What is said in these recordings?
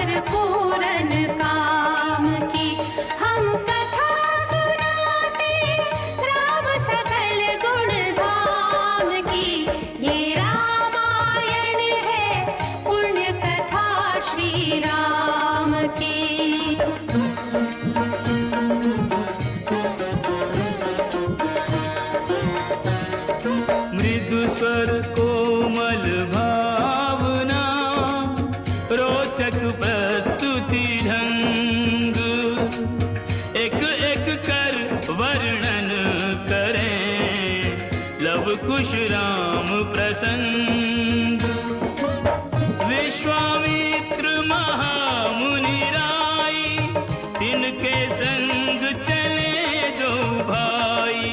पर पूरन काम की। हम कथा सुनाते राम सकल गुण धाम की। ये रामायण है पुण्य कथा श्री राम की। मृदु स्वर कोमल भावना रोचक प्रस्तुति ढंग, एक एक कर वर्णन करें लव कुश राम प्रसंग। विश्वामित्र महामुनि राई, तिनके संग चले दो भाई।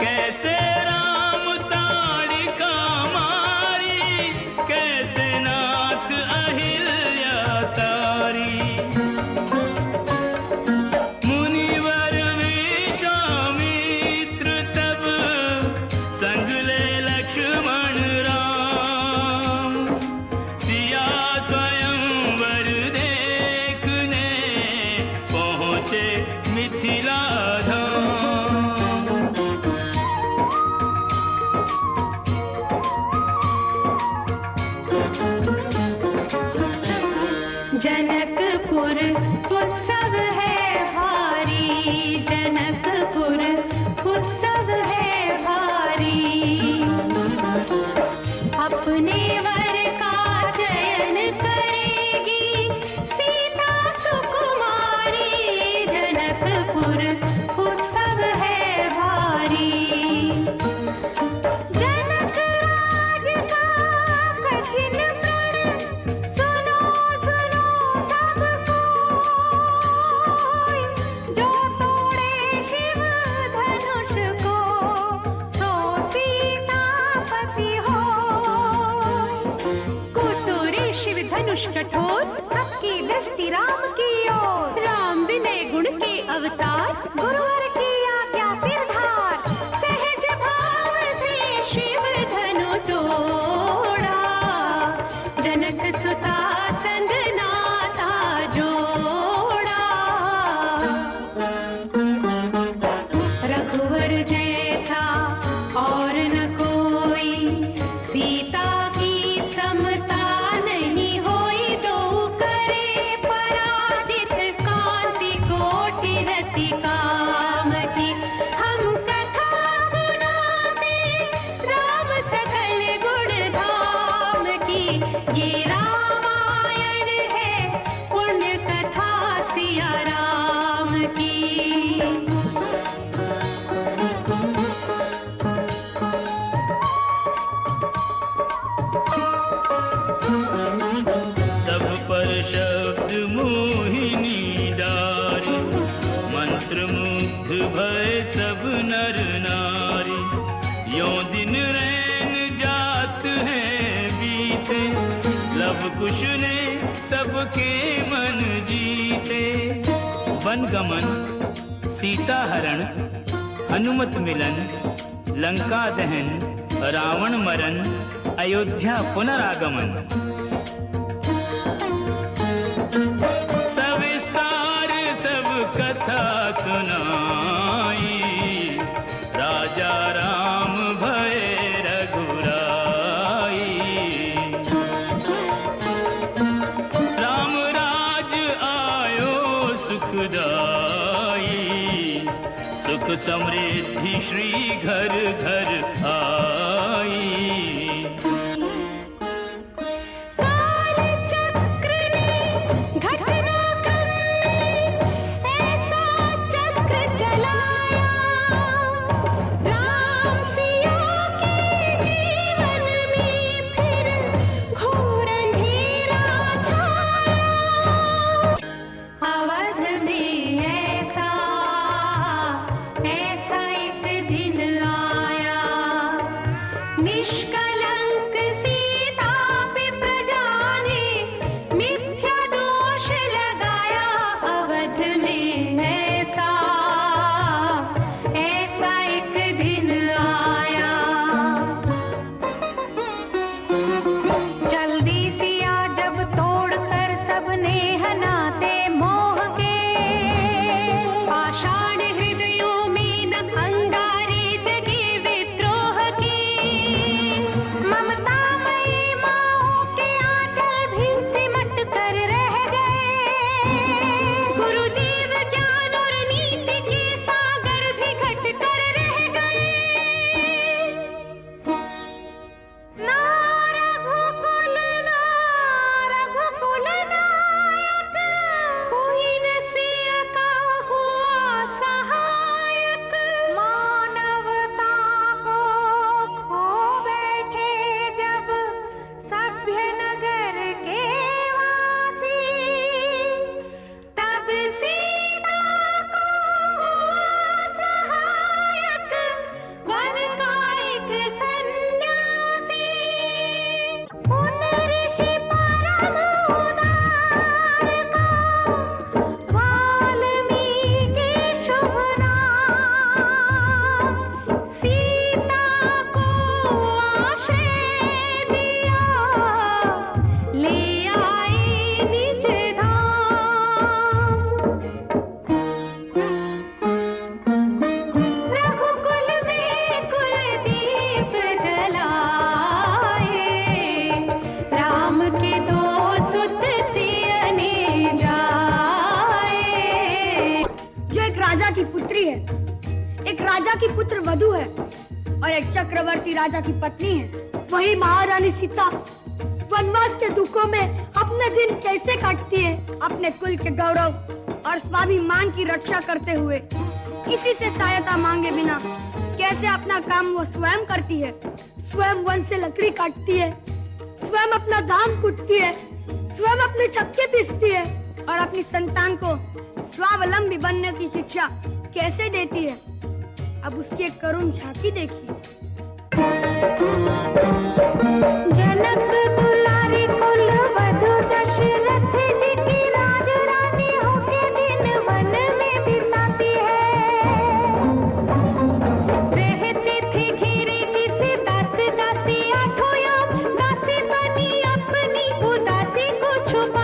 कैसे राम ताड़िका मारी, कैसे नाथ अहिल्या तारी। मुनिवर विश्वामित्र तब संग ले लक्ष्मण राम। सिया स्वयंवर देखने पहुँचे मिथिला धाम। जनकपुर उत्सव है भारी, जनकपुर उत्सव है भारी। अपने वर का चयन करेगी सीता सुकुमारी। जनकपुर उत्सव है भारी। जनक राज का कठिन प्रण सुनो सुनो सब कोई। जो तोड़े शिव धनुष को सो सीतापति होय। कुतुरी शिव धनुष कठोर, सबकी दृष्टि राम की ओर। राम विनय गुण के अवतार, गुरुवर की आज्ञा सिरधार। सहज भाव से शिव धनु तोड़ा, जनक सुता संग नाता जोड़ा। रघुवर जैसा और न कोई, सीता की समता नहीं होई। दो करे पराजित, कांति कोटि रति काम की। हम कथा सुनाते राम सकल गुण धाम की। ये रामायण है पुण्य कथा सिया राम की। सब पर शब्द मोहिनी डारी, मंत्र मुग्ध भय सब नर नारी। यों दिन रैन जात हैं बीते, लव कुश ने सबके मन जीते। वन गमन, सीता हरण, हनुमत मिलन, लंका दहन, रावण मरण, अयोध्या पुनरागमन। सविस्तार सब कथा सुनाई, राजा राम भय रघुराई। राम राज आयो सुखदाई, सुख समृद्धि श्री घर घर आई। काल चक्र ने घटना करने ऐसा चक्र चलाया। राम सिया के जीवन में फिर घोर अंधेरा छाया। अवध में ऐसा एक दिन आया, निष्क मधु है और एक चक्रवर्ती राजा की पत्नी है। वही महारानी सीता वनवास के दुखों में अपने दिन कैसे काटती है, अपने कुल के गौरव और स्वाभिमान की रक्षा करते हुए। किसी से सहायता मांगे बिना कैसे अपना काम वो स्वयं करती है। स्वयं वन से लकड़ी काटती है, स्वयं अपना धान कूटती है, स्वयं अपने चक्के पीसती है और अपनी संतान को स्वावलंबी बनने की शिक्षा कैसे देती है। अब उसकी एक करुण झांकी देखिए। जनक दुलारी कुल वधु दशरथ जी की राज रानी होके दिन वन में बिताती है। रहती थी घिरी जिसे दास दासी आठों याम, दासी बनी अपनी उदासी को छुपा